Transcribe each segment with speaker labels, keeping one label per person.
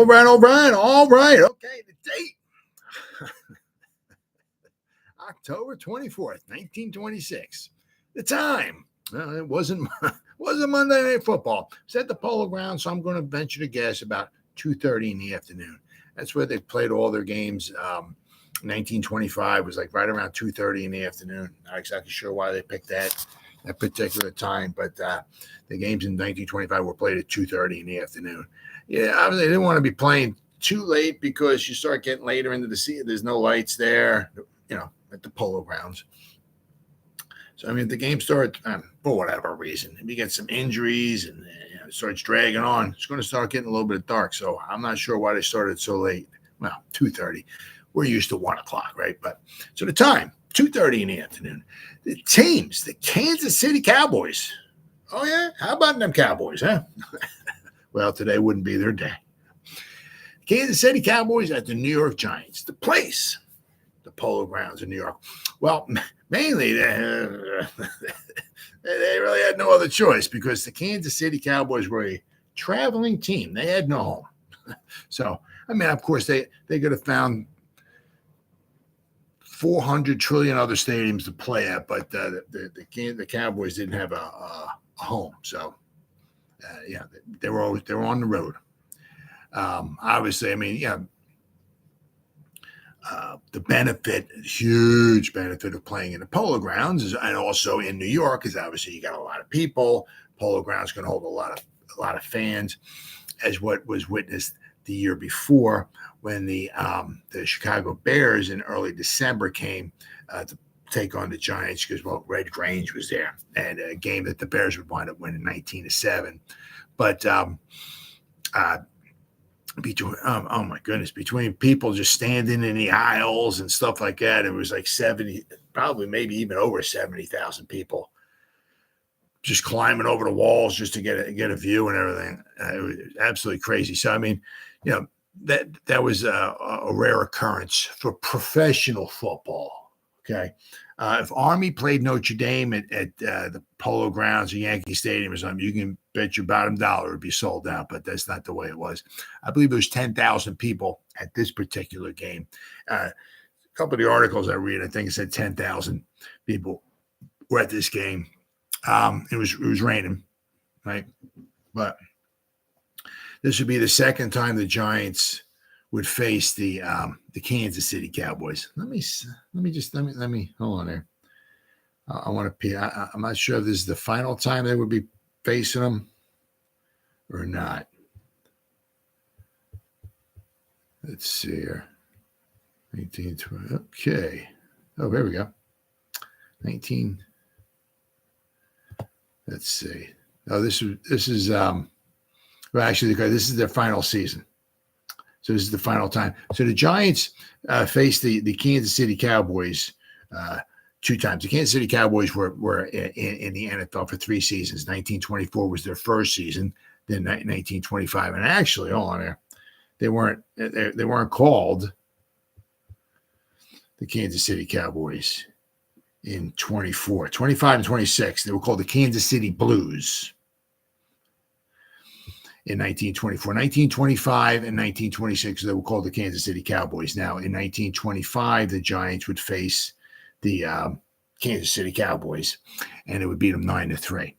Speaker 1: All right. Okay, the date. October 24th, 1926. The time. Well, it wasn't Monday Night Football. It's at the Polo Grounds, so I'm going to venture to guess about 2:30 in the afternoon. That's where they played all their games. 1925 was like right around 2:30 in the afternoon. Not exactly sure why they picked that particular time, but the games in 1925 were played at 2:30 in the afternoon. Yeah, obviously they didn't want to be playing too late because you start getting later into the season. There's no lights there, at the Polo Grounds. So, I mean, if the game starts, for whatever reason, if you get some injuries and it starts dragging on, it's going to start getting a little bit dark. So I'm not sure why they started so late. Well, 2:30. We're used to 1 o'clock, right? But so the time, 2:30 in the afternoon. The teams, the Kansas City Cowboys. Oh, yeah? How about them Cowboys, huh? Well, today wouldn't be their day. Kansas City Cowboys at the New York Giants. The place, the Polo Grounds in New York. Well, mainly they really had no other choice because the Kansas City Cowboys were a traveling team. They had no home. So, I mean, of course, they could have found 400 trillion other stadiums to play at, but the Cowboys didn't have a home. So, they were on the road. Obviously, I mean, the huge benefit of playing in the Polo Grounds and also in New York is obviously you got a lot of people. Polo Grounds can hold a lot of fans, as what was witnessed the year before when the Chicago Bears in early December came to take on the Giants because, well, Red Grange was there, and a game that the Bears would wind up winning 19-7. But between people just standing in the aisles and stuff like that, it was like 70, probably maybe even over 70,000 people just climbing over the walls just to get a view and everything. It was absolutely crazy. So, I mean, that was a rare occurrence for professional football. Okay. If Army played Notre Dame at the Polo Grounds or Yankee Stadium or something, you can bet your bottom dollar it would be sold out, but that's not the way it was. I believe there was 10,000 people at this particular game. A couple of the articles I read, I think it said 10,000 people were at this game. It was raining, right? But this would be the second time the Giants would face the Kansas City Cowboys. Let me hold on there. I want to. I'm not sure if this is the final time they would be facing them or not. Let's see here. 1920. Okay. Oh, there we go. 19. Let's see. Oh, this is well, actually, this is their final season. So this is the final time. So the Giants faced the Kansas City Cowboys 2 times. The Kansas City Cowboys were in the NFL for 3 seasons. 1924 was their first season. Then 1925, and actually, hold on there, they weren't called the Kansas City Cowboys in 24, 25, and 26. They were called the Kansas City Blues. In 1924, 1925, and 1926, they were called the Kansas City Cowboys. Now, in 1925, the Giants would face the Kansas City Cowboys, and it would beat them 9-3.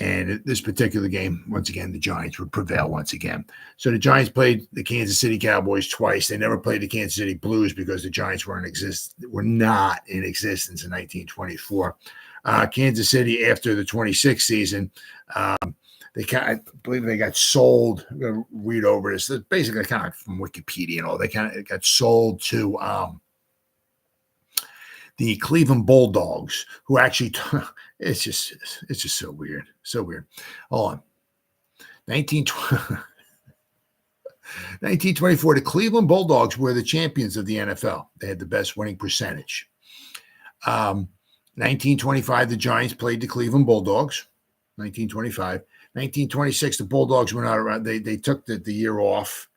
Speaker 1: And this particular game, once again, the Giants would prevail once again. So the Giants played the Kansas City Cowboys twice. They never played the Kansas City Blues because the Giants were not in existence in 1924. Kansas City, after the 26th season, I believe they got sold. I'm going to read over this. It's basically kind of from Wikipedia and all. They kind of got sold to the Cleveland Bulldogs, who actually it's just so weird. So weird. Hold on. 1924, the Cleveland Bulldogs were the champions of the NFL. They had the best winning percentage. 1925, the Giants played the Cleveland Bulldogs. 1925. 1926, the Bulldogs were not around. They took the year off.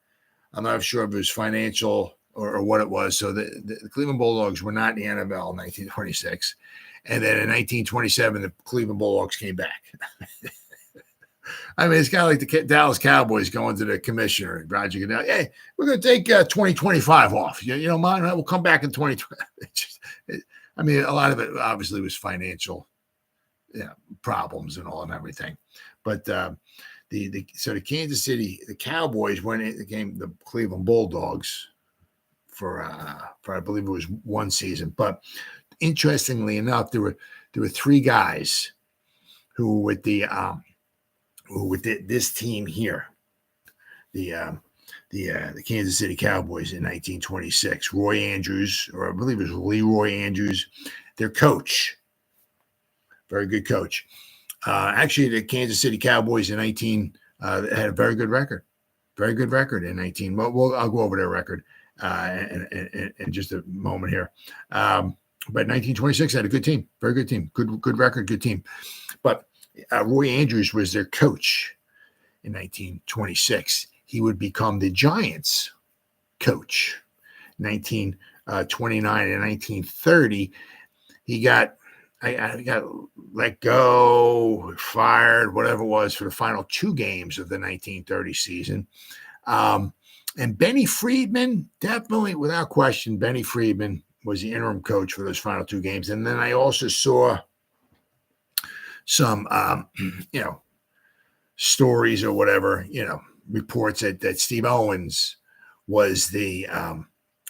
Speaker 1: I'm not sure if it was financial or what it was. So the Cleveland Bulldogs were not in the NFL in 1926. And then in 1927, the Cleveland Bulldogs came back. I mean, it's kind of like the Dallas Cowboys going to the commissioner, Roger Goodell. Hey, we're going to take 2025 off. You don't mind? We'll come back in 2020. I mean, a lot of it obviously was financial problems and all and everything. But the Kansas City, the Cowboys went in the game, the Cleveland Bulldogs for I believe it was one season. But interestingly enough, there were three guys who with this team here, the Kansas City Cowboys in 1926. Roy Andrews, or I believe it was Leroy Andrews, their coach, very good coach. Actually, the Kansas City Cowboys in had a very good record in 19. I'll go over their record in just a moment here. But 1926 had a good team, very good team, good record, good team. But Roy Andrews was their coach in 1926. He would become the Giants' coach. 1929 and 1930, he got let go, fired, whatever it was, for the final two games of the 1930 season. And Benny Friedman, definitely, without question, Benny Friedman was the interim coach for those final two games. And then I also saw some, stories or whatever, reports that Steve Owens was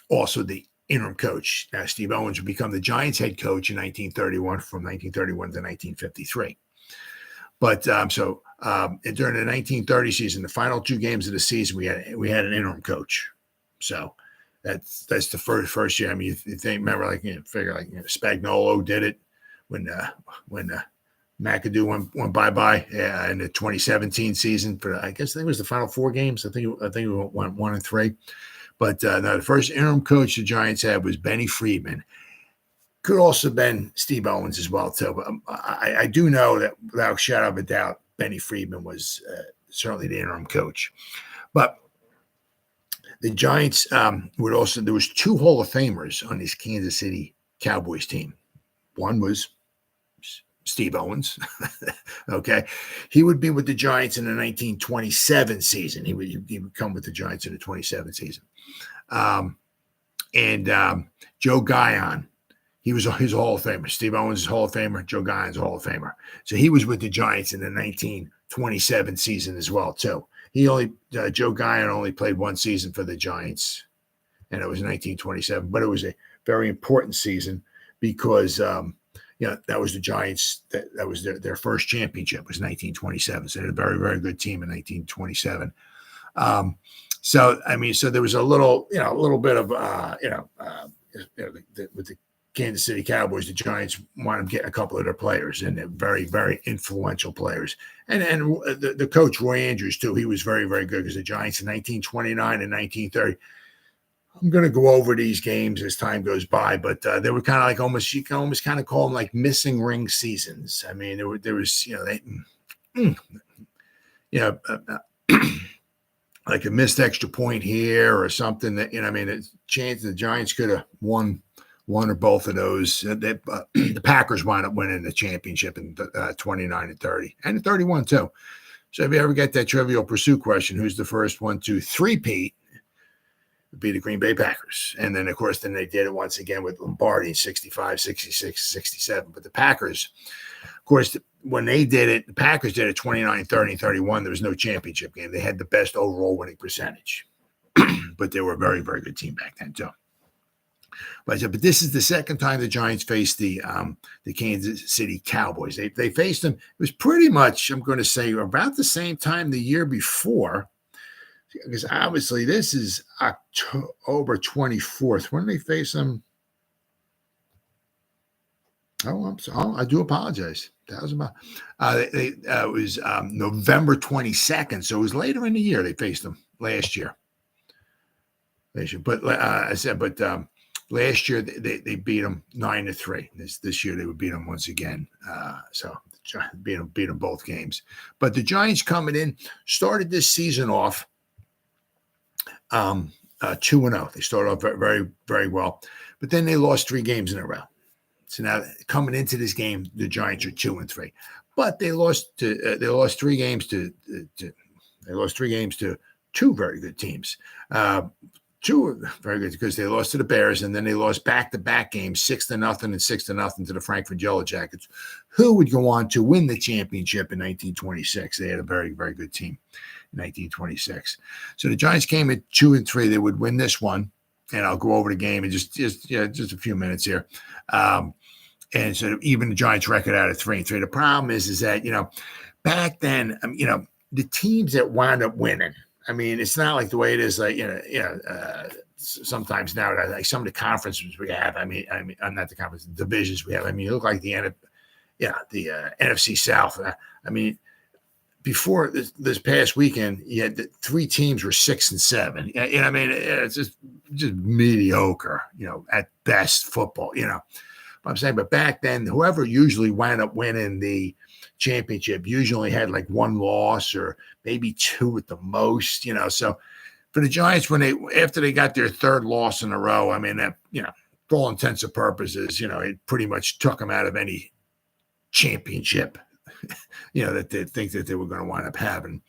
Speaker 1: also the interim coach. Steve Owens would become the Giants head coach in 1931, from 1931 to 1953. But during the 1930 season, the final two games of the season, we had an interim coach. So that's the first year. I mean, you think, remember, Spagnuolo did it when McAdoo went bye in the 2017 season. I think it was the final four games. I think we went 1-3. But the first interim coach the Giants had was Benny Friedman. Could also have been Steve Owens as well, too. But I do know that, without a shadow of a doubt, Benny Friedman was certainly the interim coach. But the Giants there was two Hall of Famers on this Kansas City Cowboys team. One was Steve Owens. Okay. He would be with the Giants in the 1927 season. He would come with the Giants in the 27 season. Joe Guyon, he's a Hall of Famer. Steve Owens is a Hall of Famer. Joe Guyon's a Hall of Famer. So he was with the Giants in the 1927 season as well, too. Joe Guyon only played one season for the Giants, and it was 1927. But it was a very important season because that was the Giants. That was their first championship, was 1927. So they had a very, very good team in 1927. So there was a little bit of, with the Kansas City Cowboys, the Giants wound up getting a couple of their players, and they're very, very influential players. And the coach, Roy Andrews, too, he was very, very good, because the Giants in 1929 and 1930, I'm going to go over these games as time goes by, but they were kind of like you can almost kind of call them like missing ring seasons. I mean, there was, like a missed extra point here or something that, a chance the Giants could have won one or both of those. The Packers wound up winning the championship in 29 and 30 and 31 too. So if you ever get that Trivial Pursuit question, who's the first 1, 2, 3-peat? Would be the Green Bay Packers. And then, of course, they did it once again with Lombardi in 65, 66, 67. But the Packers, of course, when they did it, the Packers did it 29, 30, 31. There was no championship game. They had the best overall winning percentage. But they were a very, very good team back then, too. But this is the second time the Giants faced the Kansas City Cowboys. They faced them. It was pretty much, I'm going to say, about the same time the year before, because obviously this is October 24th. When did they face them? Oh, I'm sorry. I do apologize. That was about. It was November 22nd, so it was later in the year they faced them last year. But last year they beat them 9-3. This year they would beat them once again. So beat them both games. But the Giants coming in started this season off 2-0. They started off very, very, very well, but then they lost 3 games in a row. So now coming into this game, the Giants are 2-3. but they lost 3 games to two very good teams. Two very good because they lost to the Bears, and then they lost back-to-back games, 6-0 and 6-0 to the Frankfurt Yellow Jackets, who would go on to win the championship in 1926. They had a very, very good team in 1926. So the Giants came at 2-3. They would win this one, and I'll go over the game in just a few minutes here. And so even the Giants record out of 3-3. The problem is that back then, the teams that wound up winning. I mean, it's not like the way it is, like sometimes now, like some of the conferences we have. I mean, not the conference divisions we have. I mean, you look like the NFC South. I mean, before this past weekend, you had 3 teams were 6-7. I mean, it's just mediocre, at best football. I'm saying, but back then, whoever usually wound up winning the championship usually had like 1 loss or maybe 2 at the most, So for the Giants, after they got their 3rd loss in a row, I mean, that, for all intents and purposes, it pretty much took them out of any championship, that they think that they were going to wind up having.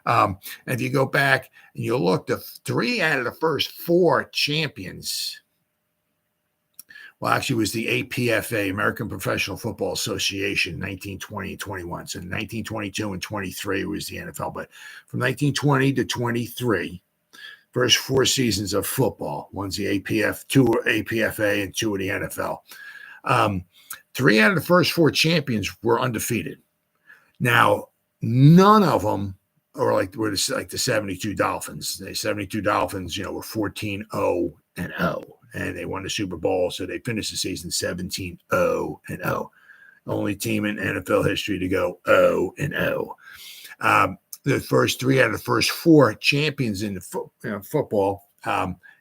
Speaker 1: And if you go back and you look, the 3 out of the first 4 champions. Well, actually, it was the APFA, American Professional Football Association, 1920 and 21. So 1922 and 23 was the NFL. But from 1920 to 23, first 4 seasons of football, one's the APF, 2 are APFA, and 2 are the NFL. 3 out of the first 4 champions were undefeated. Now, none of them were the 72 Dolphins. The 72 Dolphins, were 14-0-0. And they won the Super Bowl, so they finished the season 17-0-0. Only team in NFL history to go 0-0. The first 3 out of the first 4 champions in the football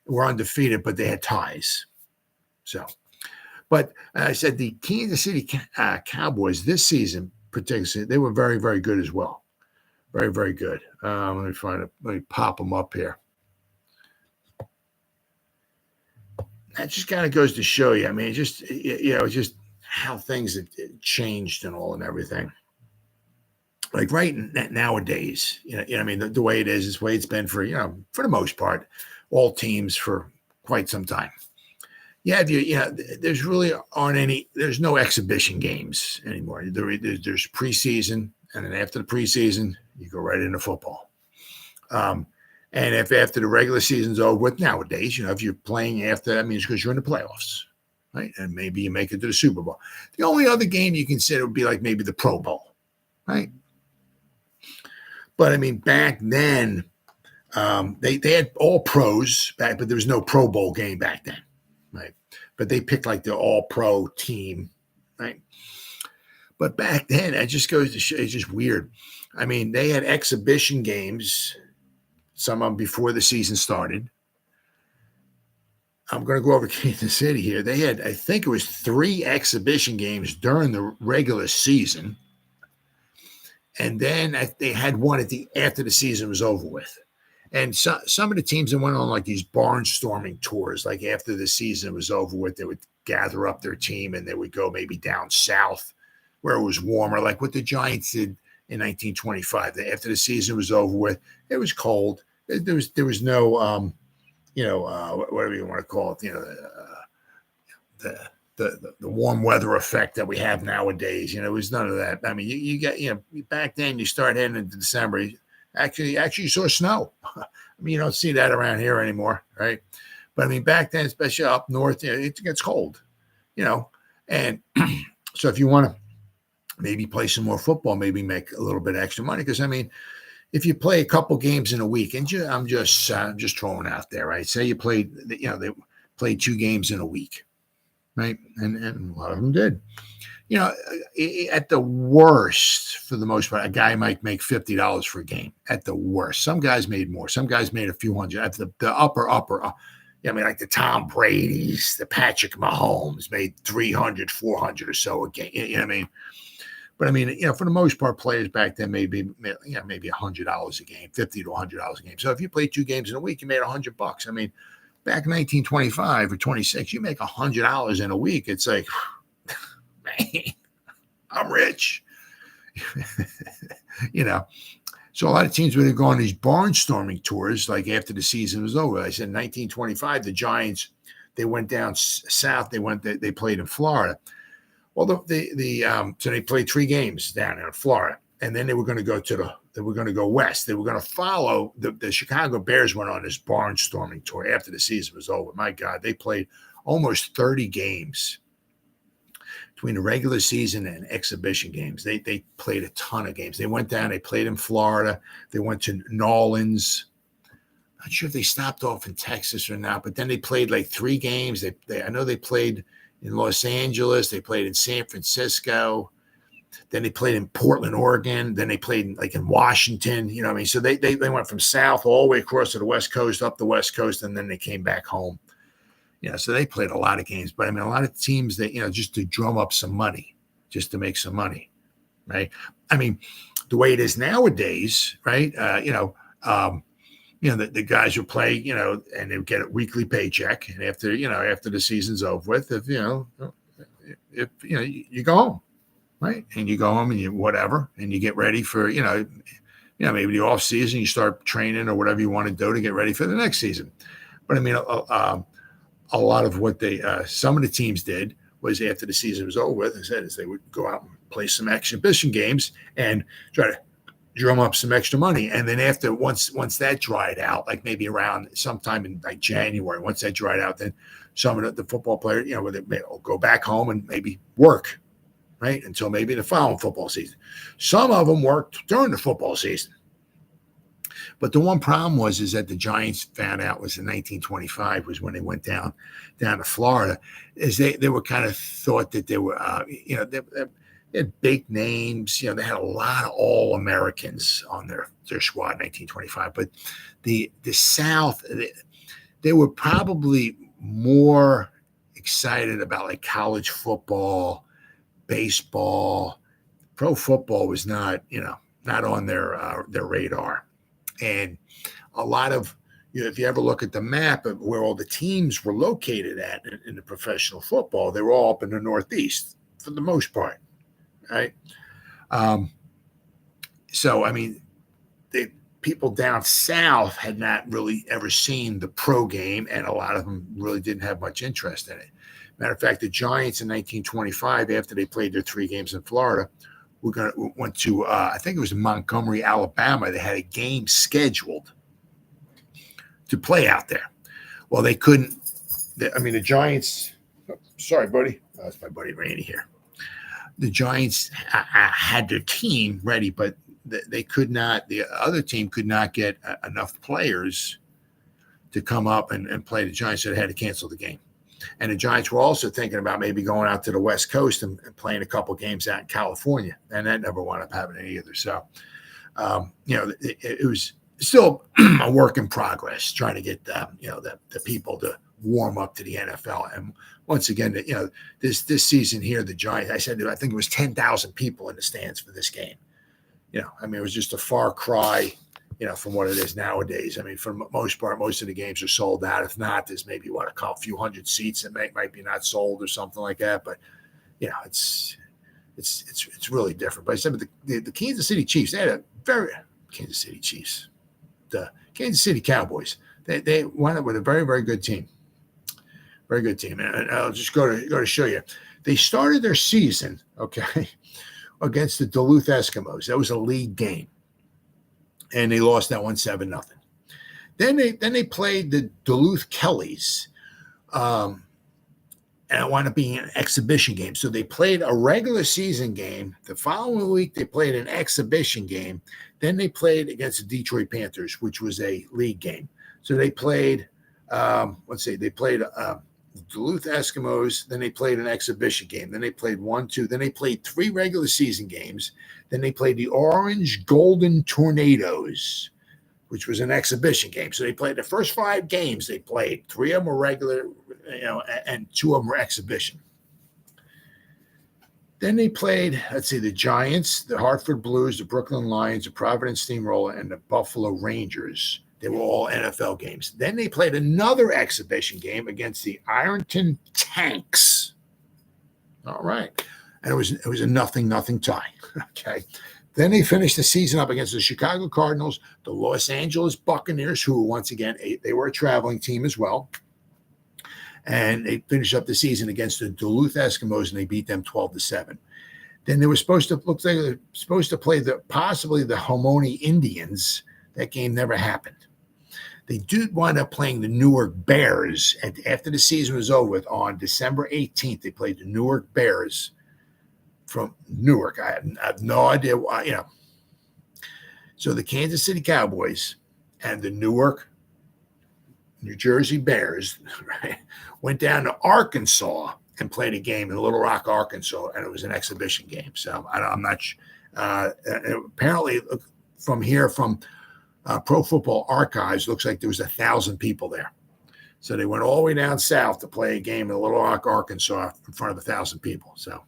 Speaker 1: were undefeated, but they had ties. So, but I said the Kansas City Cowboys this season, particularly, they were very, very good as well. Very, very good. Let me pop them up here. That just kind of goes to show you. I mean, just how things have changed and all and everything. Like right nowadays, I mean, the way it is the way it's been for the most part, all teams for quite some time. There's really there's no exhibition games anymore. There's preseason, and then after the preseason, you go right into football. And if after the regular season's over with nowadays, if you're playing after, that means because you're in the playoffs, right? And maybe you make it to the Super Bowl. The only other game you consider would be like maybe the Pro Bowl, right? But I mean, back then, they had all pros back, but there was no Pro Bowl game back then, right? But they picked like the all-pro team, right? But back then, it just goes to show, it's just weird. I mean, they had exhibition games, some of them before the season started. I'm going to go over Kansas City here. They had, I think it was 3 exhibition games during the regular season. And then they had one after the season was over with. And some of the teams that went on like these barnstorming tours, like after the season was over with, they would gather up their team and they would go maybe down south where it was warmer, like what the Giants did in 1925. After the season was over with, it was cold. There was no, whatever you want to call it, the warm weather effect that we have nowadays. It was none of that. I mean, you get, back then you start heading into December. Actually, you saw snow. I mean, you don't see that around here anymore, right? But I mean, back then, especially up north, it gets cold, And so if you want to maybe play some more football, maybe make a little bit extra money, because I mean, if you play a couple games in a week, and I'm just throwing out there, right? Say you played, they played 2 games in a week, right? And a lot of them did. At the worst, for the most part, a guy might make $50 for a game. At the worst, some guys made more. Some guys made a few hundred. At the upper, I mean, like the Tom Brady's, the Patrick Mahomes made 300, 400 or so a game. You know what I mean? But I mean, for the most part, players back then maybe $100 a game, $50 to $100 a game. So if you played 2 games in a week, you made $100. I mean, back in 1925 or 26, you make $100 in a week. It's like, man, I'm rich. you know, so a lot of teams would go on these barnstorming tours, like after the season was over. I said in 1925, the Giants, they went down south. They played in Florida. Well, so they played 3 games down in Florida, and then they were going to go west. They were going to follow the Chicago Bears went on this barnstorming tour after the season was over. My God, they played almost 30 games between the regular season and exhibition games. They played a ton of games. They went down. They played in Florida. They went to New Orleans. Not sure if they stopped off in Texas or not, but then they played like 3 games. I know they played in Los Angeles. They played in San Francisco. Then they played in Portland, Oregon. Then they played like in Washington. You know what I mean? So they went from south all the way across to the West Coast, up the West Coast, and then they came back home. You know, so they played a lot of games. But I mean, a lot of teams that, you know, just to drum up some money, just to make some money, right? I mean, the way it is nowadays, right? The guys would play, you know, and they would get a weekly paycheck. And after the season's over with, if you go home, right? And you go home and you whatever, and you get ready for, maybe the off season, you start training or whatever you want to do to get ready for the next season. But I mean, a lot of what some of the teams did was after the season was over with, is they would go out and play some exhibition games and try to drum up some extra money. And then once that dried out, like maybe around sometime in like January, once that dried out, then some of the football players, they'll go back home and maybe work, right? Until maybe the following football season. Some of them worked during the football season. But the one problem is that the Giants found out was in 1925 was when they went down to Florida, is they were kind of thought that they were, they had big names. They had a lot of All-Americans on their squad in 1925. But the South, they were probably more excited about like college football, baseball. Pro football was not on their radar. And a lot of, if you ever look at the map of where all the teams were located at in the professional football, they were all up in the Northeast for the most part, right? So, I mean, the people down south had not really ever seen the pro game, and a lot of them really didn't have much interest in it. Matter of fact, the Giants in 1925, after they played their 3 games in Florida, went to I think it was Montgomery, Alabama. They had a game scheduled to play out there. Well, they couldn't. The Giants. Sorry, buddy. That's my buddy Randy here. The Giants had their team ready, but they could not. The other team could not get enough players to come up and play the Giants, so they had to cancel the game. And the Giants were also thinking about maybe going out to the West Coast and playing a couple games out in California, and that never wound up happening either. So, it was still a work in progress trying to get the people to warm up to the NFL. And once again, this season here, the Giants, I think it was 10,000 people in the stands for this game. It was just a far cry, from what it is nowadays. I mean, for the most part, most of the games are sold out. If not, there's maybe a few hundred seats that might be not sold or something like that. But it's really different. But I said, the Kansas City Chiefs, they had the Kansas City Cowboys. They wound up with a very, very good team. Very good team. And I'll just go to show you. They started their season, against the Duluth Eskimos. That was a league game. And they lost that one 7-0. Then they played the Duluth Kellys, and it wound up being an exhibition game. So they played a regular season game. The following week, they played an exhibition game. Then they played against the Detroit Panthers, which was a league game. So they played, Duluth Eskimos. Then they played an exhibition game. Then they played 1, 2. Then they played 3 regular season games. Then they played the Orange Golden Tornadoes, which was an exhibition game. So they played the first 5 games they played. 3 of them were regular, and 2 of them were exhibition. Then they played, the Giants, the Hartford Blues, the Brooklyn Lions, the Providence Steamroller, and the Buffalo Rangers. They were all NFL games. Then they played another exhibition game against the Ironton Tanks. All right. And it was a 0-0 tie. Okay. Then they finished the season up against the Chicago Cardinals, the Los Angeles Buccaneers, who once again, they were a traveling team as well. And they finished up the season against the Duluth Eskimos, and they beat them 12-7. Then they were supposed to play possibly the Homoni Indians. That game never happened. They did wind up playing the Newark Bears, and after the season was over with, on December 18th, they played the Newark Bears from Newark. I have no idea why, So the Kansas City Cowboys and the Newark, New Jersey Bears, right, went down to Arkansas and played a game in Little Rock, Arkansas, and it was an exhibition game. So I'm not apparently from Pro Football Archives, looks like there was 1,000 people there. So they went all the way down south to play a game in Little Rock, Arkansas, in front of 1,000 people. So,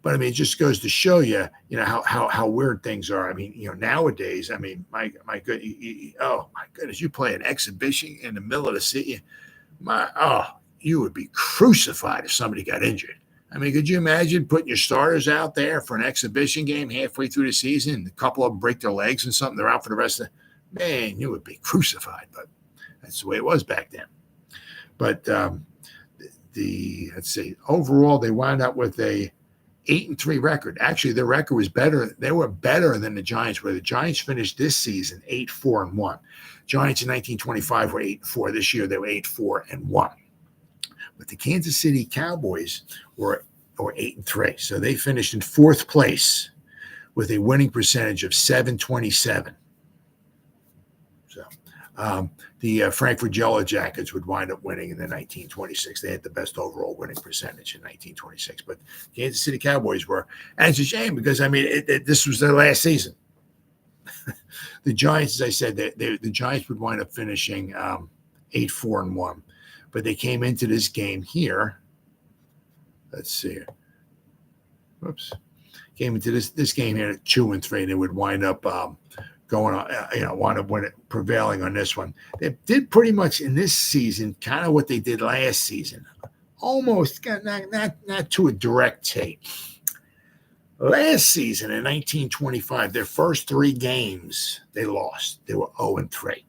Speaker 1: but I mean, it just goes to show you, how weird things are. I mean, nowadays, I mean, my goodness, you play an exhibition in the middle of the city, you would be crucified if somebody got injured. I mean, could you imagine putting your starters out there for an exhibition game halfway through the season, and a couple of them break their legs and something, they're out for the rest of the, man, you would be crucified. But that's the way it was back then. But let's see, overall, they wound up with a 8-3 record. Actually, their record was better. They were better than the Giants, where the Giants finished this season 8-4-1. Giants in 1925 were 8-4. This year, they were 8-4-1. But the Kansas City Cowboys were 8-3. So they finished in fourth place with a winning percentage of .727. So the Frankfurt Yellow Jackets would wind up winning in the 1926. They had the best overall winning percentage in 1926. But Kansas City Cowboys were, and it's a shame because, I mean, this was their last season. The Giants, as I said, the Giants would wind up finishing 8-4-1. But they came into this game here. Let's see. Whoops. Came into this game here at 2-3. They would wind up prevailing on this one. They did pretty much in this season kind of what they did last season. Almost, not to a direct take. Last season in 1925, their first 3 games they lost. They were 0-3.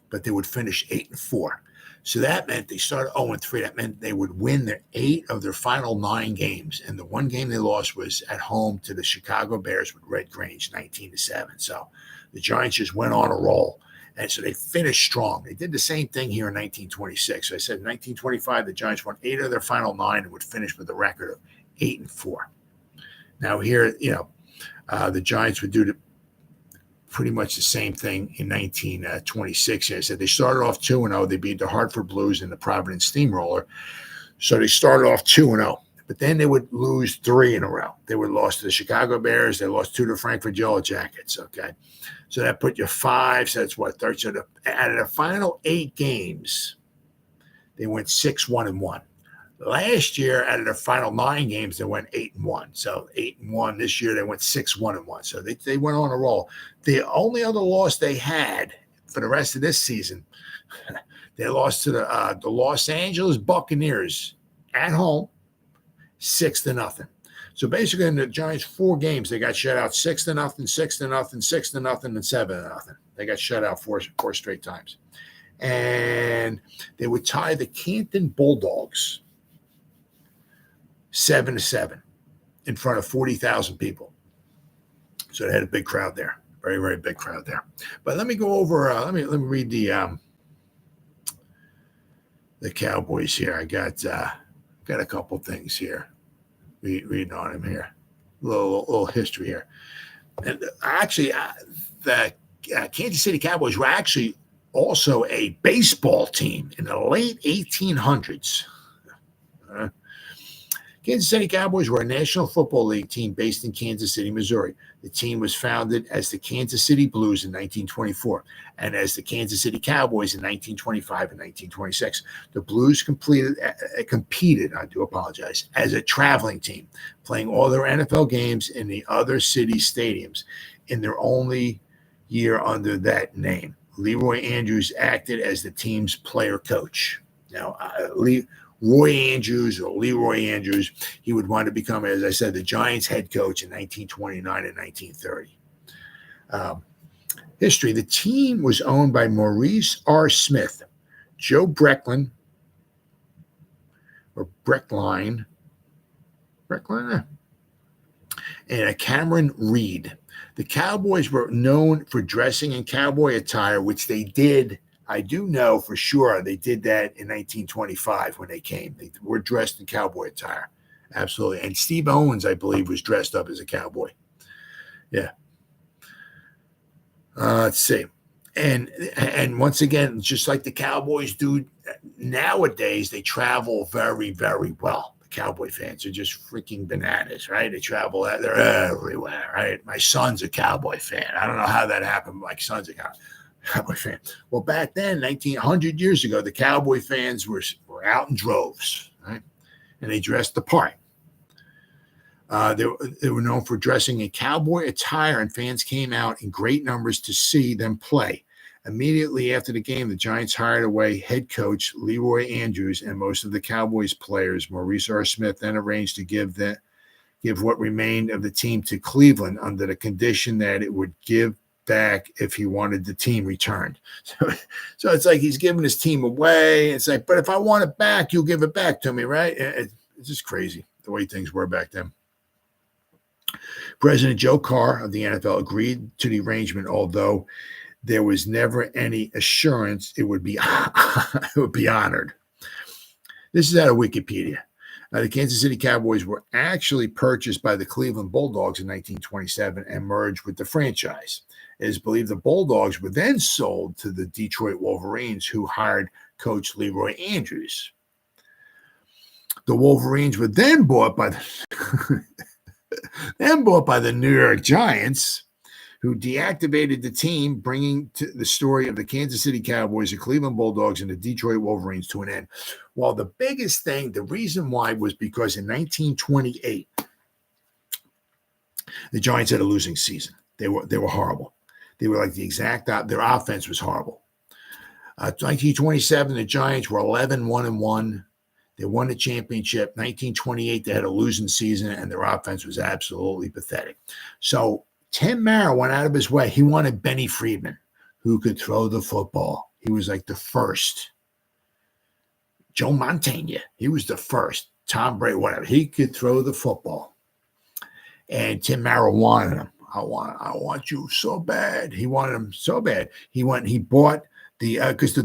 Speaker 1: But they would finish 8-4. So that meant they started 0-3. That meant they would win their 8 of their final 9 games. And the one game they lost was at home to the Chicago Bears with Red Grange, 19-7. So the Giants just went on a roll. And so they finished strong. They did the same thing here in 1926. So I said in 1925, the Giants won 8 of their final 9 and would finish with a record of 8-4. Now here, the Giants would do pretty much the same thing in 1926. I said they started off 2-0. They beat the Hartford Blues and the Providence Steamroller. So they started off 2-0. But then they would lose 3 in a row. They would lost to the Chicago Bears. They lost 2 to the Frankfurt Yellow Jackets. Okay. So that put you 5. So that's what? 30. So out of the final 8 games, they went 6-1-1. Last year, out of their final 9 games, they went 8-1. So 8-1 this year, they went 6-1-1. So they went on a roll. The only other loss they had for the rest of this season, they lost to the Los Angeles Buccaneers at home, 6-0. So basically, in the Giants' 4 games, they got shut out 6-0, 6-0, 6-0, and 7-0. They got shut out 4 straight times, and they would tie the Canton Bulldogs 7-7 in front of 40,000 people. So they had a big crowd there, very, very big crowd there. But let me go over. Let me read the Cowboys here. I got a couple things here. Reading on them here, a little history here. And actually, the Kansas City Cowboys were actually also a baseball team in the late 1800s. Kansas City Cowboys were a National Football League team based in Kansas City, Missouri. The team was founded as the Kansas City Blues in 1924 and as the Kansas City Cowboys in 1925 and 1926. The Blues competed, as a traveling team, playing all their NFL games in the other city stadiums in their only year under that name. Leroy Andrews acted as the team's player coach. Now, Roy Andrews or Leroy Andrews. He would want to become, as I said, the Giants head coach in 1929 and 1930. History. The team was owned by Maurice R. Smith, Joe Breckline, and Cameron Reed. The Cowboys were known for dressing in cowboy attire, which they did. I do know for sure they did that in 1925 when they came. They were dressed in cowboy attire. Absolutely. And Steve Owens, I believe, was dressed up as a cowboy. Yeah. Let's see. And once again, just like the Cowboys do nowadays, they travel very, very well. The Cowboy fans are just freaking bananas, right? They travel, they're everywhere, right? My son's a Cowboy fan. I don't know how that happened. My son's a Cowboy fan. Well, back then, 100 years ago, the Cowboy fans were out in droves, right? And they dressed the part. They were known for dressing in cowboy attire, and fans came out in great numbers to see them play. Immediately after the game, the Giants hired away head coach Leroy Andrews and most of the Cowboys players. Maurice R. Smith then arranged to give what remained of the team to Cleveland under the condition that it would give back if he wanted the team returned. So it's like he's giving his team away. It's like, but if I want it back, you'll give it back to me, right? It's just crazy the way things were back then. President Joe Carr of the NFL agreed to the arrangement, although there was never any assurance it would be honored. This is out of Wikipedia. The Kansas City Cowboys were actually purchased by the Cleveland Bulldogs in 1927 and merged with the franchise. It is believed the Bulldogs were then sold to the Detroit Wolverines, who hired coach Leroy Andrews. The Wolverines were then bought by the New York Giants, who deactivated the team, bringing the story of the Kansas City Cowboys, the Cleveland Bulldogs, and the Detroit Wolverines to an end. Well, the biggest thing, the reason why, was because in 1928, the Giants had a losing season. They were horrible. They were like the exact their offense was horrible. 1927, the Giants were 11-1-1. They won the championship. 1928, they had a losing season, and their offense was absolutely pathetic. So Tim Mara went out of his way. He wanted Benny Friedman, who could throw the football. He was like the first. Joe Montana, he was the first. Tom Brady, whatever. He could throw the football. And Tim Mara wanted him. I want you so bad. He wanted him so bad. He bought because the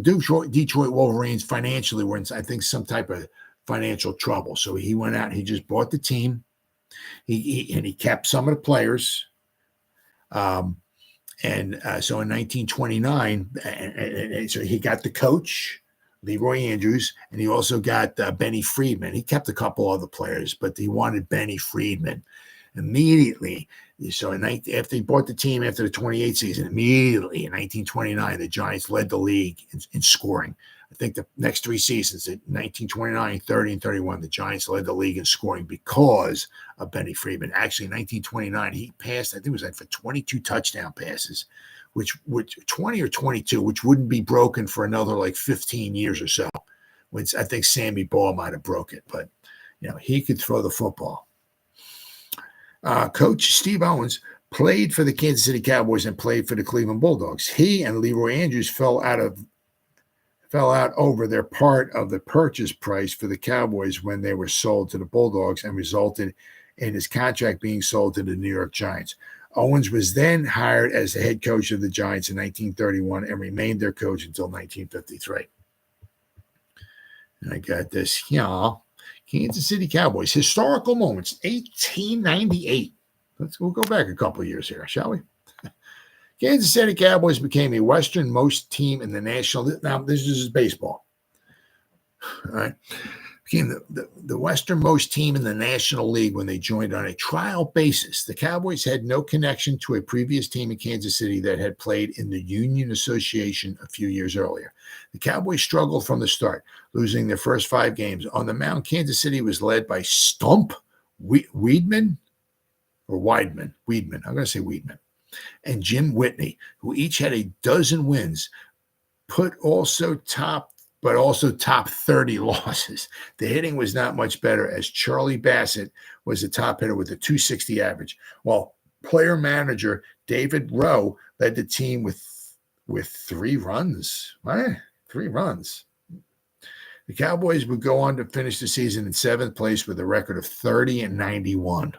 Speaker 1: Detroit Wolverines financially were in, I think, some type of financial trouble. So he went out and he just bought the team. He kept some of the players. So in 1929, and so he got the coach, Leroy Andrews, and he also got Benny Friedman. He kept a couple other players, but he wanted Benny Friedman immediately. So after he bought the team after the 28 season, immediately in 1929, the Giants led the league in scoring. I think the next three seasons, in 1929, 30, and 31, the Giants led the league in scoring because of Benny Friedman. Actually, in 1929, he passed, I think it was like for 22 touchdown passes, which 20 or 22, which wouldn't be broken for another like 15 years or so. Which I think Sammy Baugh might have broke it, but he could throw the football. Coach Steve Owens played for the Kansas City Cowboys and played for the Cleveland Bulldogs. He and Leroy Andrews fell out over their part of the purchase price for the Cowboys when they were sold to the Bulldogs, and resulted in his contract being sold to the New York Giants. Owens was then hired as the head coach of the Giants in 1931 and remained their coach until 1953. And I got this here. Kansas City Cowboys, historical moments, 1898. We'll go back a couple of years here, shall we? Kansas City Cowboys became a westernmost team in the national. Now, this is baseball. All right. Became the westernmost team in the National League when they joined on a trial basis. The Cowboys had no connection to a previous team in Kansas City that had played in the Union Association a few years earlier. The Cowboys struggled from the start, losing their first 5 games. On the mound, Kansas City was led by Stump Weidman, I'm going to say Weidman, and Jim Whitney, who each had a dozen wins. Also topped but also top 30 losses. The hitting was not much better, as Charlie Bassett was the top hitter with a 260 average, while player manager David Rowe led the team with 3 runs. What? 3 runs. The Cowboys would go on to finish the season in 7th place with a record of 30-91.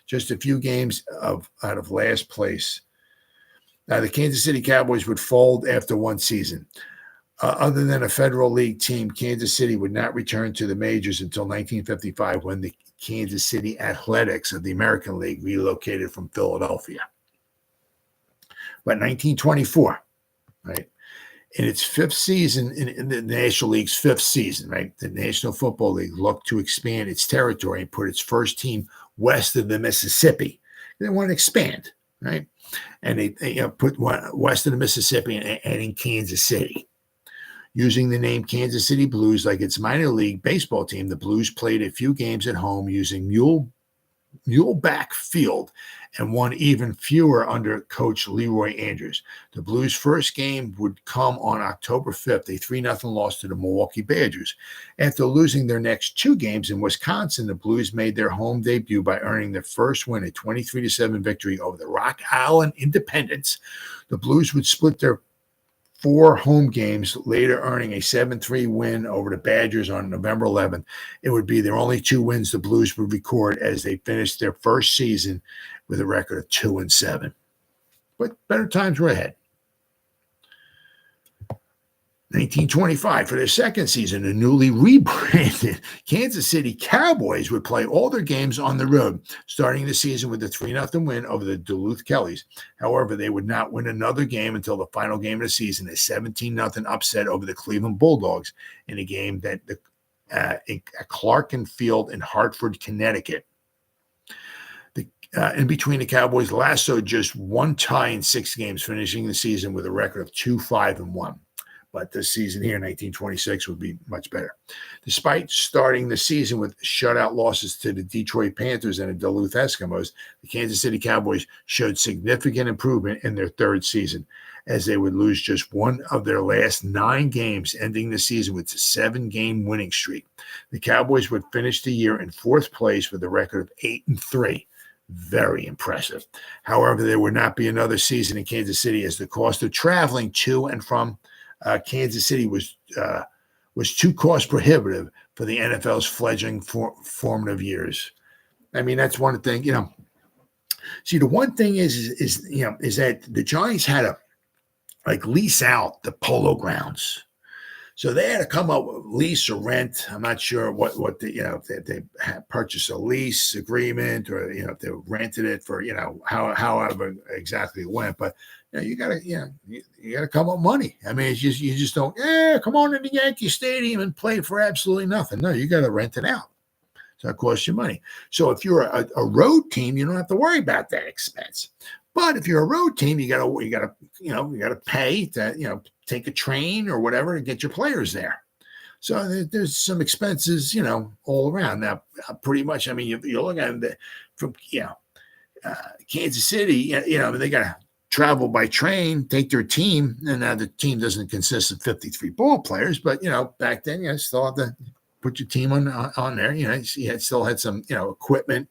Speaker 1: Just a few games out of last place. The Kansas City Cowboys would fold after one season. Other than a Federal League team, Kansas City would not return to the majors until 1955, when the Kansas City Athletics of the American League relocated from Philadelphia. But 1924, right? In its 5th season, in the National League's 5th season, right, the National Football League looked to expand its territory and put its first team west of the Mississippi. They want to expand, right? And they put one west of the Mississippi and in Kansas City. Using the name Kansas City Blues like its minor league baseball team, the Blues played a few games at home using Muleback Field and won even fewer under coach Leroy Andrews. The Blues' first game would come on October 5th, a 3-0 loss to the Milwaukee Badgers. After losing their next 2 games in Wisconsin, the Blues made their home debut by earning their first win, a 23-7 victory over the Rock Island Independents. The Blues would split their 4 home games, later earning a 7-3 win over the Badgers on November 11th. It would be their only 2 wins the Blues would record, as they finished their first season with a record of 2-7. But better times were ahead. 1925, for their second season, the newly rebranded Kansas City Cowboys would play all their games on the road, starting the season with a 3-0 win over the Duluth Kellys. However, they would not win another game until the final game of the season, a 17-0 upset over the Cleveland Bulldogs in a game that at Clarkin Field in Hartford, Connecticut. In between, the Cowboys lassoed just 1 tie in 6 games, finishing the season with a record of 2-5-1. But this season here, 1926, would be much better. Despite starting the season with shutout losses to the Detroit Panthers and the Duluth Eskimos, the Kansas City Cowboys showed significant improvement in their 3rd season, as they would lose just 1 of their last 9 games, ending the season with a 7-game winning streak. The Cowboys would finish the year in 4th place with a record of 8-3. Very impressive. However, there would not be another season in Kansas City, as the cost of traveling to and from Kansas City was too cost prohibitive for the NFL's fledgling formative years. I mean, that's one thing, See, the one thing is that the Giants had to lease out the Polo Grounds. So they had to come up with lease or rent. I'm not sure what if they had purchased a lease agreement, or if they rented it for however exactly it went. But you gotta come up with money. I mean, it's you just don't come on to the Yankee Stadium and play for absolutely nothing. No, you got to rent it out. So it costs you money. So if you're a road team, you don't have to worry about that expense. But if you're a road team, you gotta pay to take a train or whatever to get your players there. So there's some expenses all around. Now, pretty much, I mean, you're looking at it from Kansas City. They gotta travel by train, take their team, and now the team doesn't consist of 53 ball players. But back then, you still have to put your team on there. You still had some equipment.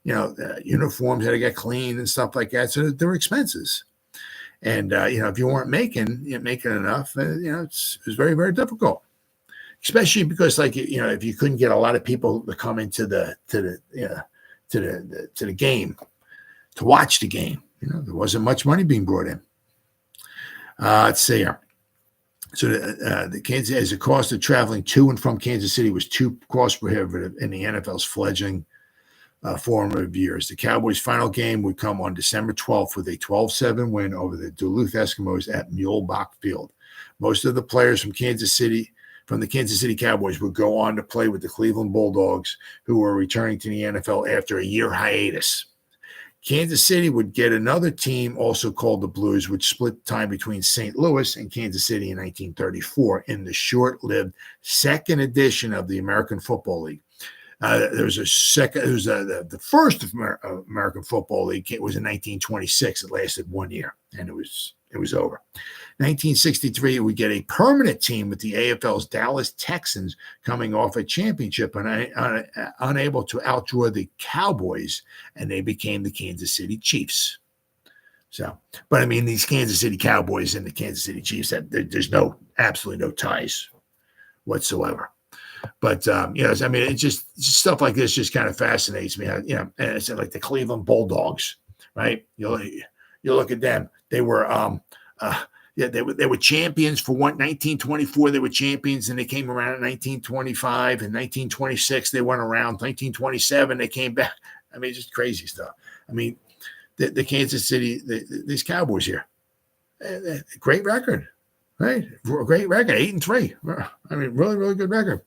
Speaker 1: Uniforms had to get cleaned and stuff like that. So there were expenses. And, if you weren't making enough, it was very, very difficult, especially because if you couldn't get a lot of people to come into the game to watch the game, there wasn't much money being brought in. Let's see here. So the Kansas, as the cost of traveling to and from Kansas City was too cost prohibitive in the NFL's fledgling formative years. The Cowboys' final game would come on December 12th with a 12-7 win over the Duluth Eskimos at Muleback Field. Most of the players from the Kansas City Cowboys would go on to play with the Cleveland Bulldogs, who were returning to the NFL after a year hiatus. Kansas City would get another team, also called the Blues, which split time between St. Louis and Kansas City in 1934 in the short-lived second edition of the American Football League. There was the first American Football League was in 1926. It lasted 1 year, and it was It was over. 1963, we get a permanent team with the AFL's Dallas Texans coming off a championship and unable to outdraw the Cowboys, and they became the Kansas City Chiefs. So, but I mean, these Kansas City Cowboys and the Kansas City Chiefs, there's absolutely no ties whatsoever. But, you know, I mean, it's just stuff like this just kind of fascinates me. You know, and it's like the Cleveland Bulldogs, right? You look at them. They were, they were champions for 1924. They were champions, and they came around in 1925 and 1926. They went around 1927. They came back. I mean, just crazy stuff. I mean, the Kansas City, these Cowboys here, great record, right? Great record, 8-3. I mean, really, really good record.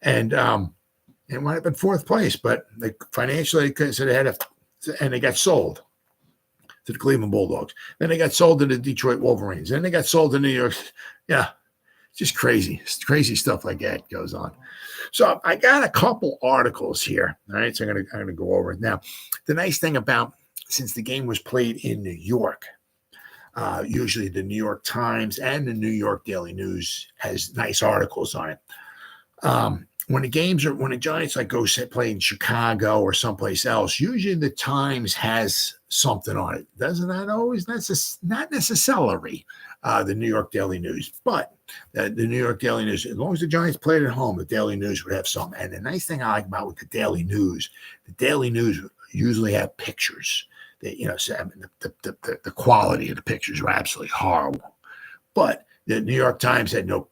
Speaker 1: And wound up in fourth place, but they financially, so they had and they got sold to the Cleveland Bulldogs. Then they got sold to the Detroit Wolverines. Then they got sold to New York. Yeah, just crazy. Crazy stuff like that goes on. So I got a couple articles here. All right, so I'm gonna go over it now. The nice thing about, since the game was played in New York, usually the New York Times and the New York Daily News has nice articles on it. When the Giants like go play in Chicago or someplace else, usually the Times has something on it. Doesn't that always? Not necessarily the New York Daily News, but the New York Daily News, as long as the Giants played at home, the Daily News would have something. And the nice thing I like about with the Daily News usually have pictures. That, you know, so, I mean, the quality of the pictures were absolutely horrible. But the New York Times had no.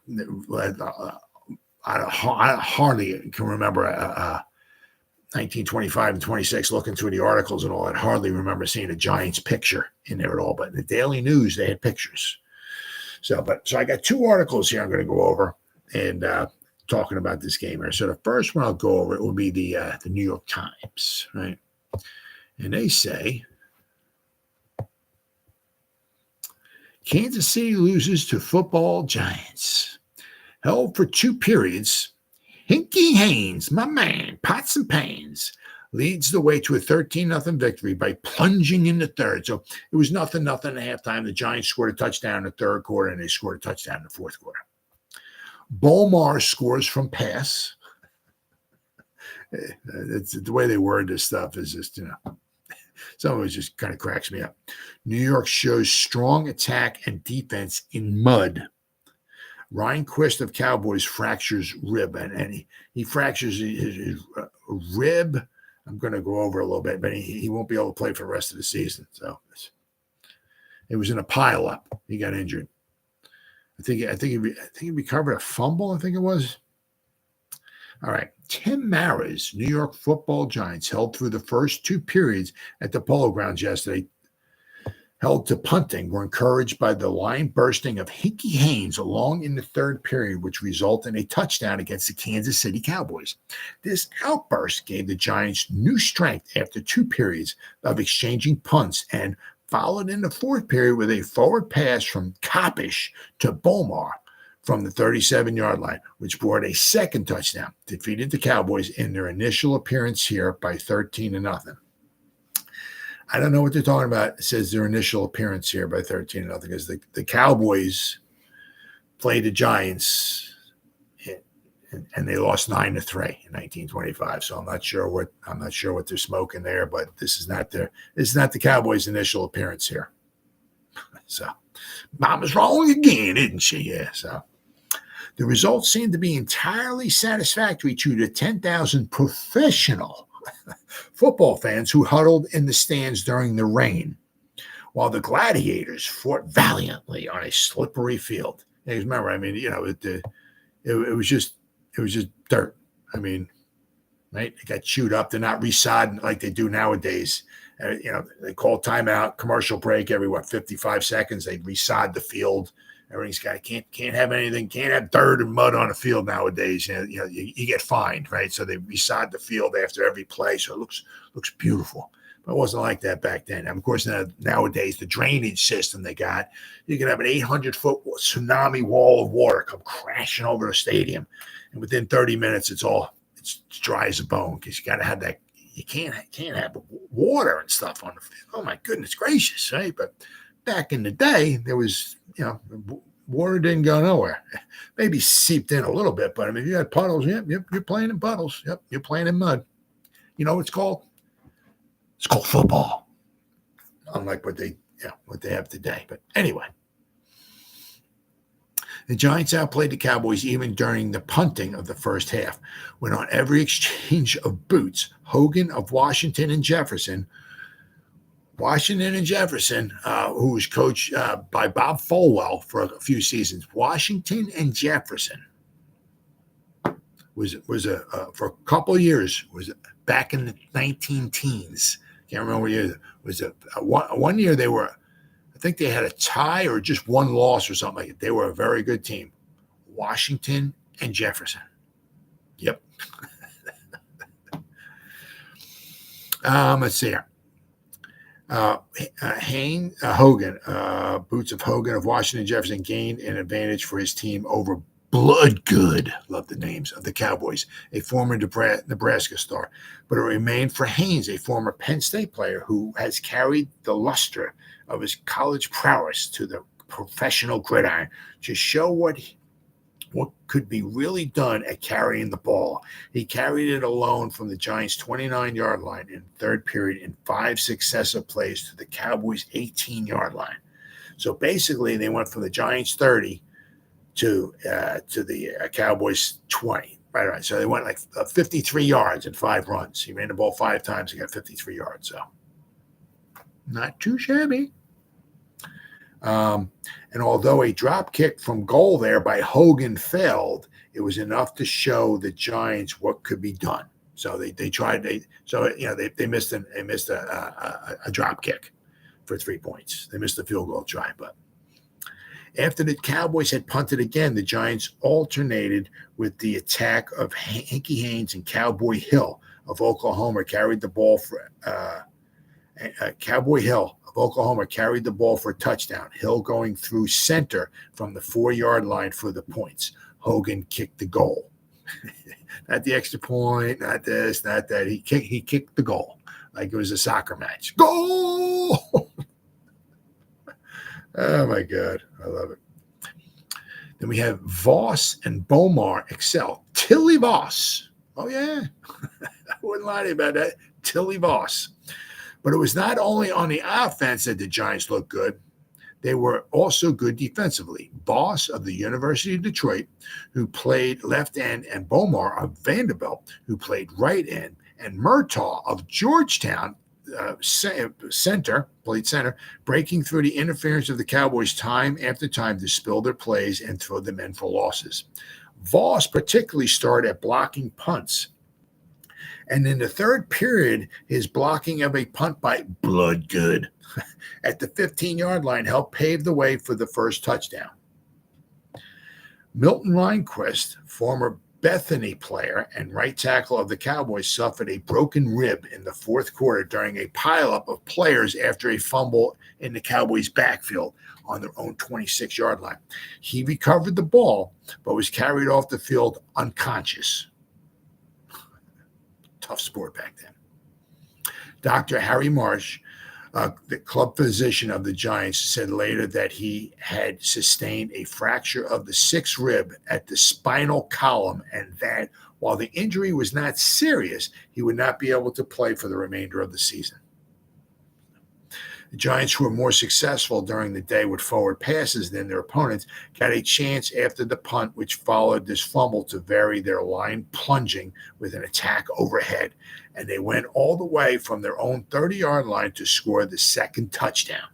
Speaker 1: I hardly can remember 1925 and 26 looking through the articles and all that. Hardly remember seeing a Giants picture in there at all. But in the Daily News, they had pictures. So I got two articles here I'm going to go over and talking about this game here. So the first one I'll go over, it will be the New York Times, right? And they say, Kansas City loses to football Giants. Held for 2 periods, Hinky Haynes, my man, pots and pans, leads the way to a 13-0 victory by plunging in the third. So it was 0-0 at halftime. The Giants scored a touchdown in the third quarter, and they scored a touchdown in the fourth quarter. Bomar scores from pass. It's the way they word this stuff is just, you know, some of it just kind of cracks me up. New York shows strong attack and defense in mud. Ryan Quist of Cowboys fractures rib, and he fractures his rib. I'm going to go over a little bit, but he won't be able to play for the rest of the season. So it was in a pileup. He got injured. I think he recovered a fumble. I think it was. All right. Tim Mara's New York Football Giants held through the first 2 periods at the Polo Grounds yesterday. Held to punting, were encouraged by the line bursting of Hinky Haynes along in the third period, which resulted in a touchdown against the Kansas City Cowboys. This outburst gave the Giants new strength after 2 periods of exchanging punts and followed in the fourth period with a forward pass from Kopish to Bomar from the 37-yard line, which brought a second touchdown, defeated the Cowboys in their initial appearance here by 13-0. I don't know what they're talking about. It says their initial appearance here by 13-0 because the Cowboys played the Giants and they lost 9-3 in 1925. So I'm not sure what they're smoking there, but this is not the Cowboys' initial appearance here. So Mama's wrong again, isn't she? Yeah. So the results seem to be entirely satisfactory to the 10,000 professional football fans who huddled in the stands during the rain, while the Gladiators fought valiantly on a slippery field. And remember, I mean, you know, it was just dirt. I mean, right? They got chewed up. They're not resodding like they do nowadays. You know, they call timeout, commercial break every 55 seconds. They resod the field. Everything's got can't have anything, can't have dirt and mud on a field nowadays. You know, you get fined, right? So they resod the field after every play, so it looks beautiful. But it wasn't like that back then. And of course, nowadays the drainage system they got, you can have an 800-foot tsunami wall of water come crashing over the stadium, and within 30 minutes it's dry as a bone because you got to have that. You can't have water and stuff on the field. Oh my goodness gracious, right? But back in the day, there was, water didn't go nowhere. Maybe seeped in a little bit, but I mean, you had puddles. Yep, you're playing in puddles. Yep, you're playing in mud. You know what it's called? It's called football. Unlike what they have today. But anyway, the Giants outplayed the Cowboys even during the punting of the first half, when on every exchange of boots, Hogan of Washington and Jefferson, who was coached by Bob Folwell for a few seasons. Washington and Jefferson was for a couple of years, was back in the 19 teens. Can't remember what year. Was one year they were, I think they had a tie or just one loss or something like that. They were a very good team. Washington and Jefferson. Yep. Let's see here. Hogan, boots of Hogan of Washington Jefferson gained an advantage for his team over Bloodgood, love the names, of the Cowboys, a former Nebraska star. But it remained for Haynes, a former Penn State player who has carried the luster of his college prowess to the professional gridiron to show what could be really done at carrying the ball. He carried it alone from the Giants' 29-yard line in the third period in 5 successive plays to the Cowboys' 18-yard line. So basically, they went from the Giants' 30 to the Cowboys' 20. Right. So they went like 53 yards in 5 runs. He ran the ball 5 times. He got 53 yards. So not too shabby. And although a drop kick from goal there by Hogan failed, it was enough to show the Giants what could be done. So they tried. They missed a drop kick for 3 points. They missed the field goal try. But after the Cowboys had punted again, the Giants alternated with the attack of Hanky Haynes and Cowboy Hill of Oklahoma carried the ball for Cowboy Hill of Oklahoma carried the ball for a touchdown. Hill going through center from the 4-yard line for the points. Hogan kicked the goal. Not the extra point, not this, not that. He kicked the goal like it was a soccer match. Goal! Oh, my God. I love it. Then we have Voss and Bomar excel. Tilly Voss. Oh, yeah. I wouldn't lie to you about that. Tilly Voss. But it was not only on the offense that the Giants looked good. They were also good defensively. Voss of the University of Detroit, who played left end, and Bomar of Vanderbilt, who played right end, and Murtaugh of Georgetown, played center, breaking through the interference of the Cowboys time after time to spill their plays and throw them in for losses. Voss particularly started at blocking punts. And in the third period, his blocking of a punt by Bloodgood at the 15-yard line helped pave the way for the first touchdown. Milton Reinquist, former Bethany player and right tackle of the Cowboys, suffered a broken rib in the fourth quarter during a pileup of players after a fumble in the Cowboys' backfield on their own 26-yard line. He recovered the ball, but was carried off the field unconscious. Tough sport back then. Dr. Harry Marsh, the club physician of the Giants, said later that he had sustained a fracture of the 6th rib at the spinal column, and that while the injury was not serious, he would not be able to play for the remainder of the season. The Giants, who were more successful during the day with forward passes than their opponents, got a chance after the punt, which followed this fumble, to vary their line plunging with an attack overhead. And they went all the way from their own 30-yard line to score the second touchdown.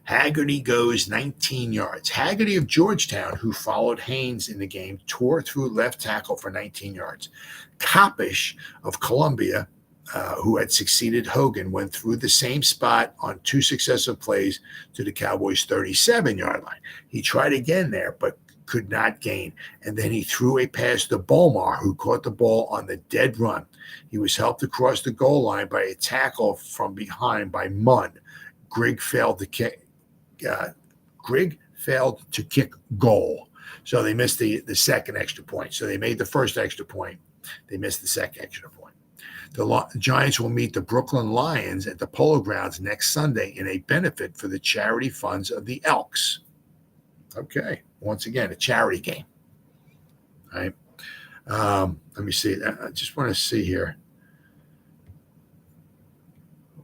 Speaker 1: Haggerty goes 19 yards. Haggerty of Georgetown, who followed Haynes in the game, tore through left tackle for 19 yards. Kopish of Columbia, who had succeeded Hogan, went through the same spot on 2 successive plays to the Cowboys' 37-yard line. He tried again there, but could not gain. And then he threw a pass to Bomar, who caught the ball on the dead run. He was helped across the goal line by a tackle from behind by Munn. Grigg failed to kick goal. So they missed the second extra point. So they made the first extra point. They missed the second extra point. The Giants will meet the Brooklyn Lions at the Polo Grounds next Sunday in a benefit for the charity funds of the Elks. Okay, once again, a charity game. All right. Let me see. I just want to see here.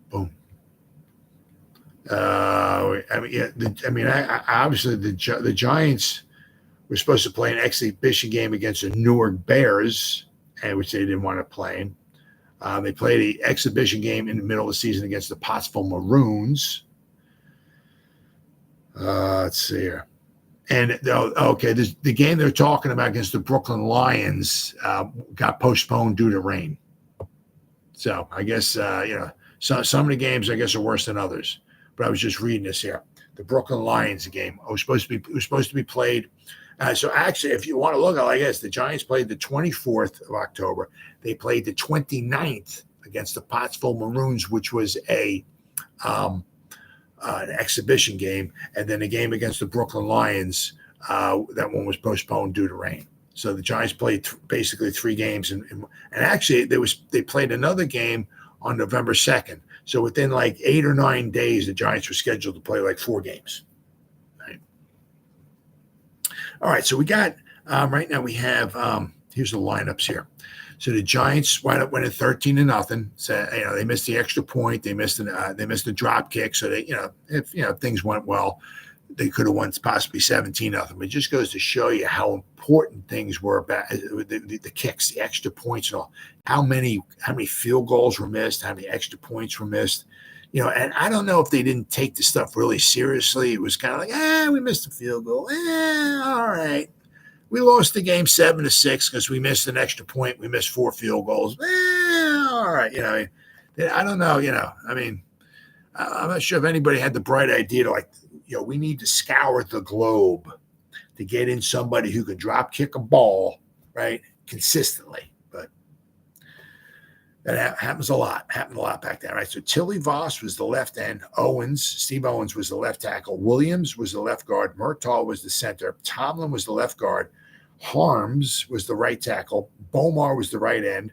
Speaker 1: Boom. Obviously the Giants were supposed to play an exhibition game against the Newark Bears, which they didn't want to play in. They played an exhibition game in the middle of the season against the Pottsville Maroons. Let's see here. And, the game they're talking about against the Brooklyn Lions got postponed due to rain. So I guess, some of the games, I guess, are worse than others. But I was just reading this here. The Brooklyn Lions game was supposed to be played. So actually, if you want to look at it like this, the Giants played the 24th of October. They played the 29th against the Pottsville Maroons, which was an exhibition game, and then a game against the Brooklyn Lions. That one was postponed due to rain. So the Giants played basically 3 games, and actually they played another game on November 2nd. So within like 8 or 9 days, the Giants were scheduled to play like 4 games. Right. All right. So we got right now we have here's the lineups here. So the Giants wound up winning 13-0. So they missed the extra point, they missed the drop kick. So they if things went well, they could have won possibly 17-0. It just goes to show you how important things were about the kicks, the extra points, and all. How many field goals were missed, how many extra points were missed. And I don't know if they didn't take the stuff really seriously. It was kind of like, we missed a field goal. All right. We lost the game 7-6 because we missed an extra point. We missed 4 field goals. All right. I don't know. I'm not sure if anybody had the bright idea to we need to scour the globe to get in somebody who can drop kick a ball, right, consistently. But that happened a lot back then, right? So Tilly Voss was the left end. Steve Owens was the left tackle. Williams was the left guard. Murtaugh was the center. Tomlin was the left guard. Harms was the right tackle. Bomar was the right end.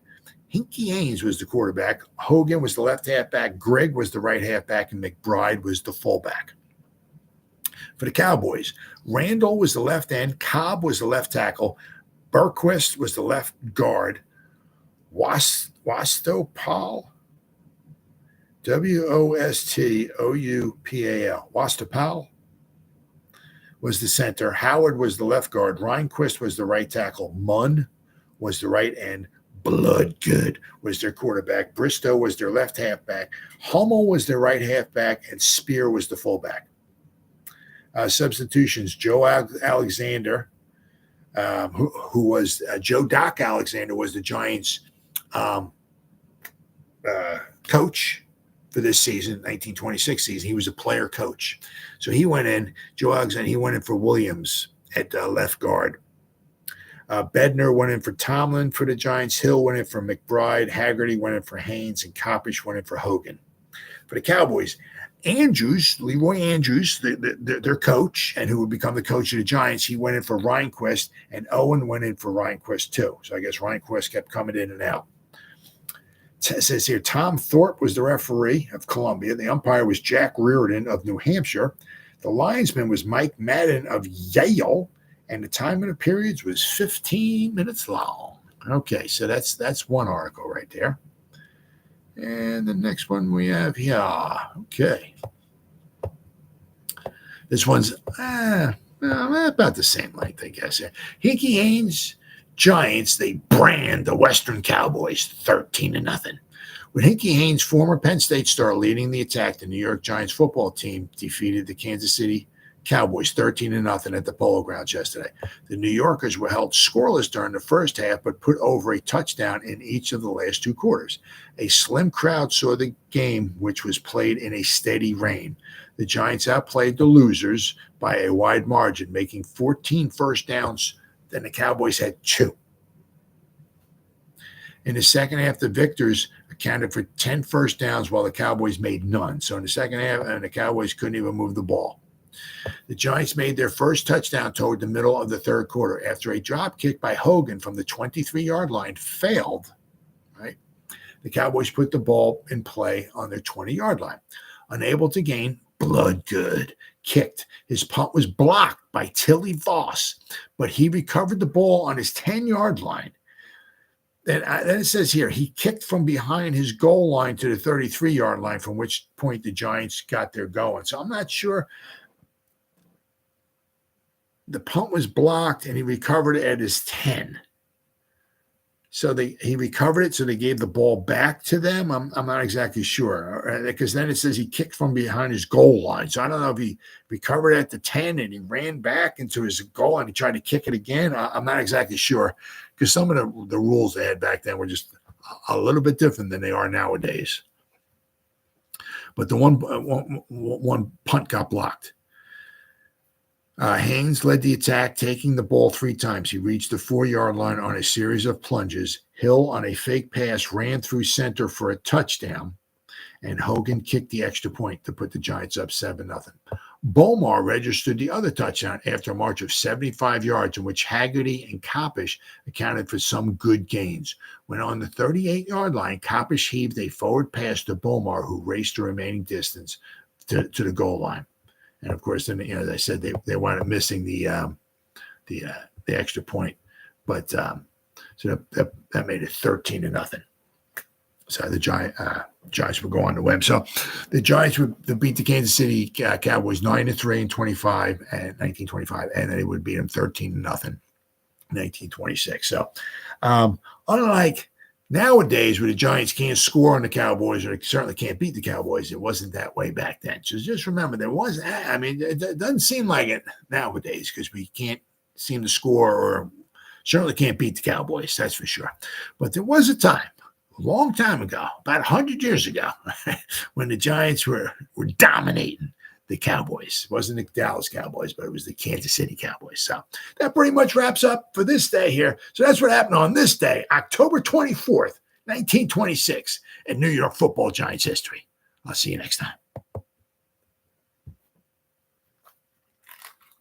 Speaker 1: Hinkie Haynes was the quarterback. Hogan was the left halfback. Greg was the right halfback. And McBride was the fullback. For the Cowboys, Randall was the left end. Cobb was the left tackle. Berquist was the left guard. Wostopal, Wostoupal, Wostopal was the center. Howard was the left guard. Reinquist was the right tackle. Munn was the right end. Bloodgood was their quarterback. Bristow was their left halfback. Hummel was their right halfback, and Spear was the fullback. Substitutions: Joe Alexander, who was Joe Doc Alexander, was the Giants' coach for this season, 1926 season. He was a player coach. So he went in, Joe Alexander, he went in for Williams at left guard. Bednar went in for Tomlin for the Giants. Hill went in for McBride. Haggerty went in for Haynes. And Koppisch went in for Hogan. For the Cowboys, Leroy Andrews, their coach, and who would become the coach of the Giants, he went in for Reinquist, and Owen went in for Reinquist too. So I guess Reinquist kept coming in and out. It says here, Tom Thorpe was the referee of Columbia. The umpire was Jack Reardon of New Hampshire. The linesman was Mike Madden of Yale, and the time of the periods was 15 minutes long. Okay, so that's one article right there. And the next one we have here. Okay. This one's about the same length, I guess. Hinkie Haynes Giants, they brand the Western Cowboys 13-0. With Hinkie Haynes, former Penn State star, leading the attack, the New York Giants football team defeated the Kansas City Cowboys 13-0 at the Polo Grounds yesterday. The New Yorkers were held scoreless during the first half, but put over a touchdown in each of the last 2 quarters. A slim crowd saw the game, which was played in a steady rain. The Giants outplayed the losers by a wide margin, making 14 first downs. Then the Cowboys had 2. In the second half, the victors accounted for 10 first downs, while the Cowboys made none. So in the second half, the Cowboys couldn't even move the ball. The Giants made their first touchdown toward the middle of the third quarter after a drop kick by Hogan from the 23-yard line failed. Right, The Cowboys put the ball in play on their 20-yard line. Unable to gain, Bloodgood kicked. His punt was blocked by Tilly Voss, but he recovered the ball on his 10-yard line. Then it says here, he kicked from behind his goal line to the 33-yard line, from which point the Giants got their going. So I'm not sure. The punt was blocked, and he recovered it at his 10. So he recovered it, so they gave the ball back to them. I'm not exactly sure, because then it says he kicked from behind his goal line. So I don't know if he recovered at the 10 and he ran back into his goal and he tried to kick it again. I'm not exactly sure, because some of the rules they had back then were just a little bit different than they are nowadays. But the one punt got blocked. Haynes led the attack, taking the ball 3 times. He reached the 4-yard line on a series of plunges. Hill, on a fake pass, ran through center for a touchdown, and Hogan kicked the extra point to put the Giants up 7-0. Bomar registered the other touchdown after a march of 75 yards, in which Haggerty and Koppish accounted for some good gains. When on the 38-yard line, Koppish heaved a forward pass to Bomar, who raced the remaining distance to the goal line. And of course, then, as I said, they wound up missing the extra point, but so that made it 13-0. So the Giants would go on to win. So the Giants would beat the Kansas City Cowboys 9-3 in 1925, and then they would beat them 13-0 in 1926. So unlike nowadays, where the Giants can't score on the Cowboys, or certainly can't beat the Cowboys, it wasn't that way back then. So just remember, it doesn't seem like it nowadays, because we can't seem to score, or certainly can't beat the Cowboys, that's for sure. But there was a time, a long time ago, about 100 years ago, when the Giants were dominating the Cowboys. It wasn't the Dallas Cowboys, but it was the Kansas City Cowboys. So that pretty much wraps up for this day here. So that's what happened on this day, October 24th, 1926, in New York football Giants history. I'll see you next time.